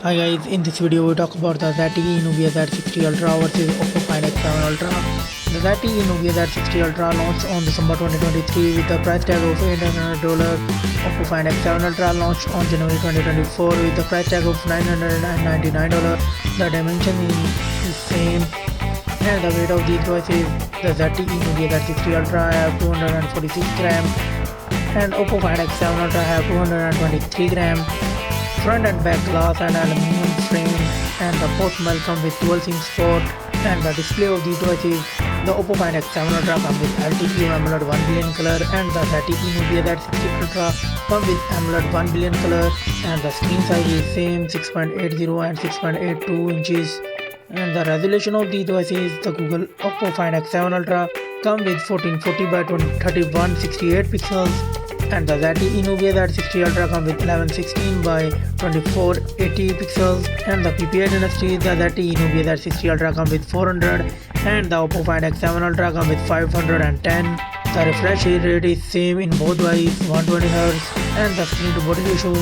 Hi guys, in this video we talk about the ZTE Nubia Z60 Ultra versus Oppo Find X7 Ultra. The ZTE Nubia Z60 Ultra launched on December 2023 with the price tag of $800. Oppo Find X7 Ultra launched on January 2024 with the price tag of $999. The dimension is same and the weight of these devices. The ZTE Nubia Z60 Ultra have 246 gram and Oppo Find X7 Ultra have 223 gram. Front and back glass and aluminum frame, and the port panel come with dual SIM support. And the display of these devices, the Oppo Find X7 Ultra come with LTPO AMOLED 1 billion color, and the ZTE Nubia Z60 Ultra come with AMOLED 1 billion color, and the screen size is same 6.80 and 6.82 inches. And the resolution of these devices, the Google Oppo Find X7 Ultra come with 1440 by 3168 pixels. And the ZTE Nubia Z60 Ultra come with 1116 by 2480 pixels. And the PPI dynasty, the ZTE Nubia Z60 Ultra come with 400 and the Oppo Find X7 Ultra come with 510. The refresh rate is same in both devices, 120Hz. And the screen to body ratio,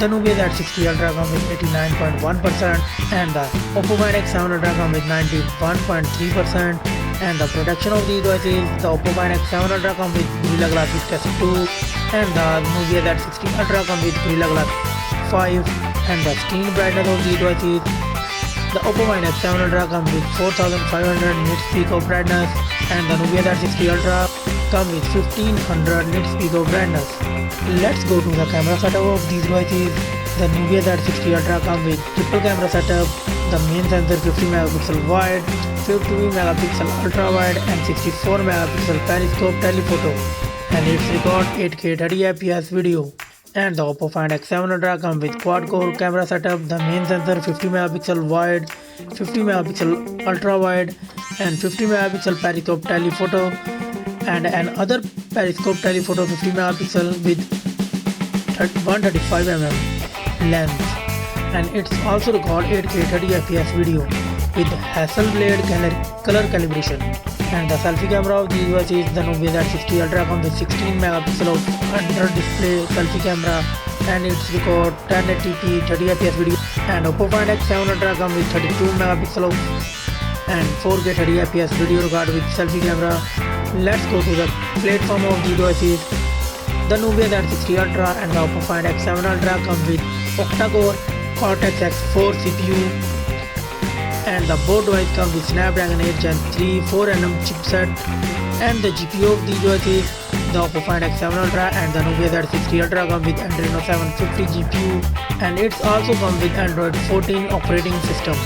the Nubia Z60 Ultra come with 89.1% and the Oppo Find X7 Ultra come with 91.3%. And the protection of these devices, the Oppo Find X7 Ultra come with Gorilla Glass Victus 2 and the Nubia Z60 Ultra come with Gorilla Glass 5. And the screen brightness of these devices, the Oppo Find X7 Ultra come with 4500 nits peak of brightness and the Nubia Z60 Ultra come with 1500 nits peak of brightness. Let's go to the camera setup of these devices. The Nubia Z60 Ultra come with triple camera setup. The main sensor 50 megapixel wide, 50 megapixel ultra wide and 64 megapixel periscope telephoto, and it records 8K 30fps video. And the Oppo Find X7 Ultra come with quad core camera setup. The main sensor 50 megapixel wide, 50 megapixel ultra wide and 50 megapixel periscope telephoto, and another periscope telephoto 50 megapixel with 135 mm lens. And it's also record 8K 30fps video with Hasselblad color calibration. And the selfie camera of these devices, the Nubia Z60 Ultra comes with 16 megapixel of under display selfie camera and it's record 1080p 30fps video. And Oppo Find X7 Ultra comes with 32 megapixel of and 4K 30fps video record with selfie camera. Let's go to the platform of these devices. The Nubia Z60 Ultra and the Oppo Find X7 Ultra come with octa-core Cortex X4 CPU, and the both devices come with Snapdragon 8 Gen 3 4nm chipset. And the GPU of these devices, the Oppo Find X7 Ultra and the Nubia Z60 Ultra come with Adreno 750 GPU, and it's also come with Android 14 operating system.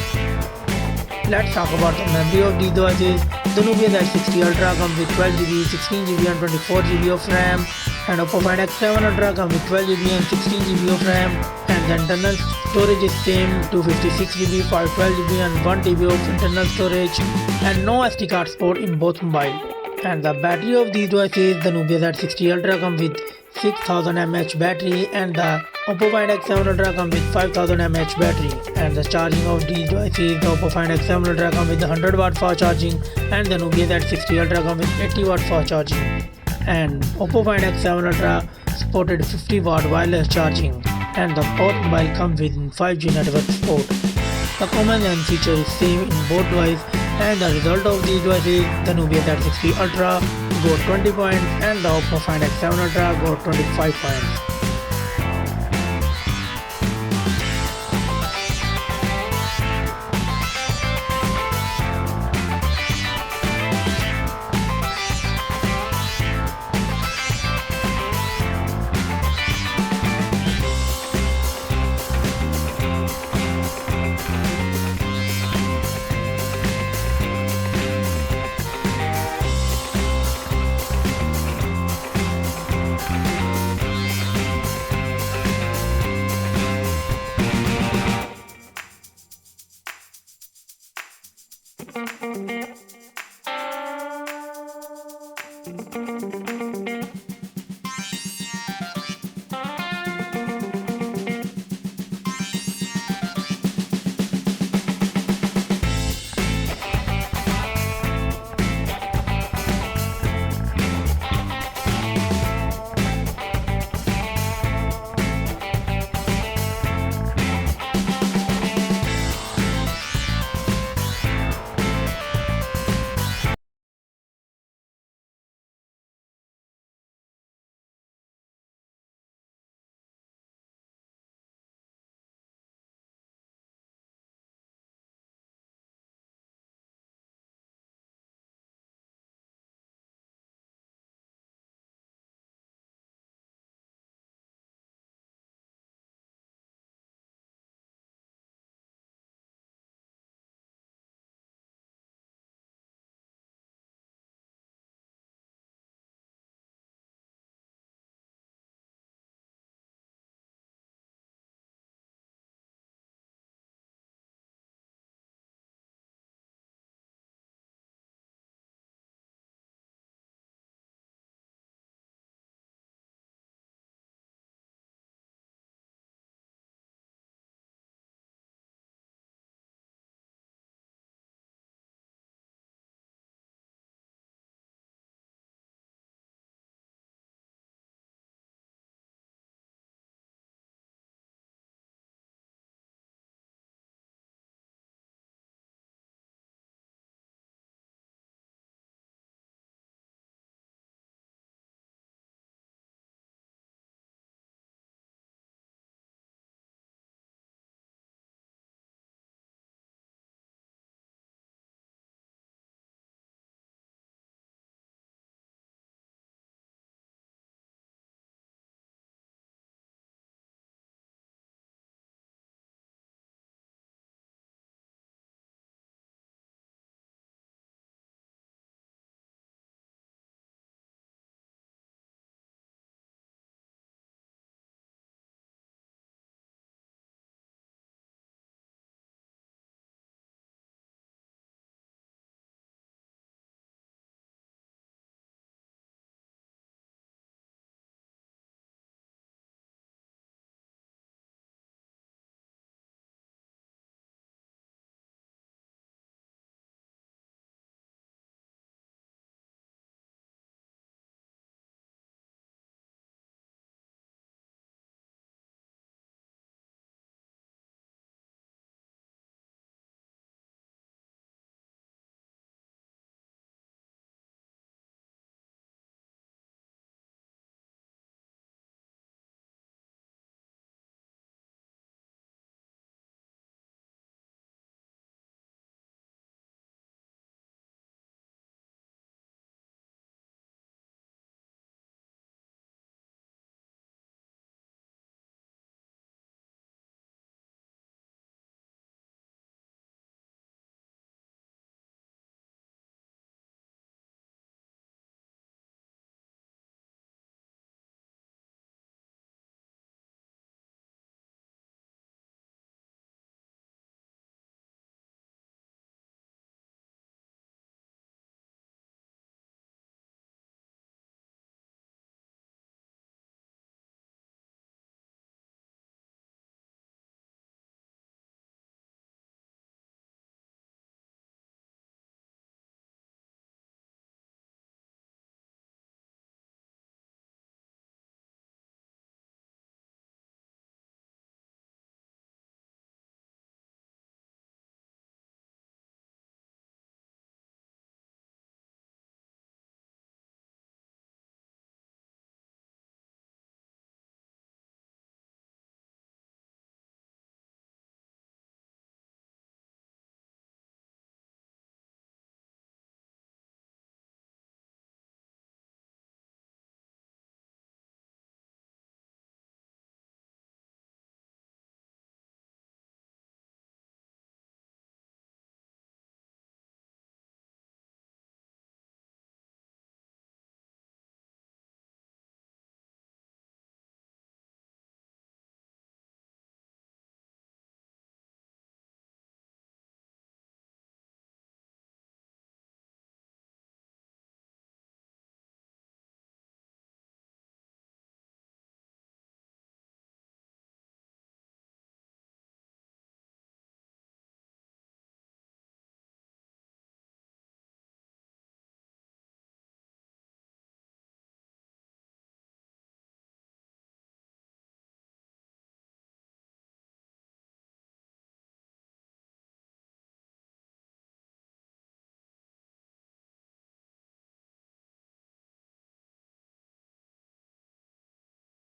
Let's talk about the memory of these devices. The Nubia Z60 Ultra comes with 12GB, 16GB and 24GB of RAM, and Oppo Find X7 Ultra comes with 12GB and 16GB of RAM, and the internal storage is same 256GB, 512GB and 1TB of internal storage, and no SD card support in both mobile. And the battery of these devices, the Nubia Z60 Ultra comes with 6000 mAh battery and the Oppo Find X7 Ultra comes with 5000 mAh battery. And the charging of these devices, the Oppo Find X7 Ultra comes with 100 watt fast charging and the Nubia Z60 Ultra comes with 80 watt fast charging. And Oppo Find X7 Ultra supported 50 watt wireless charging and the both mobile comes with 5G network support. The common and feature is same in both devices, and the result of these devices, the Nubia Z60 Ultra got 20 points and the Oppo Find X7 Ultra got 25 points.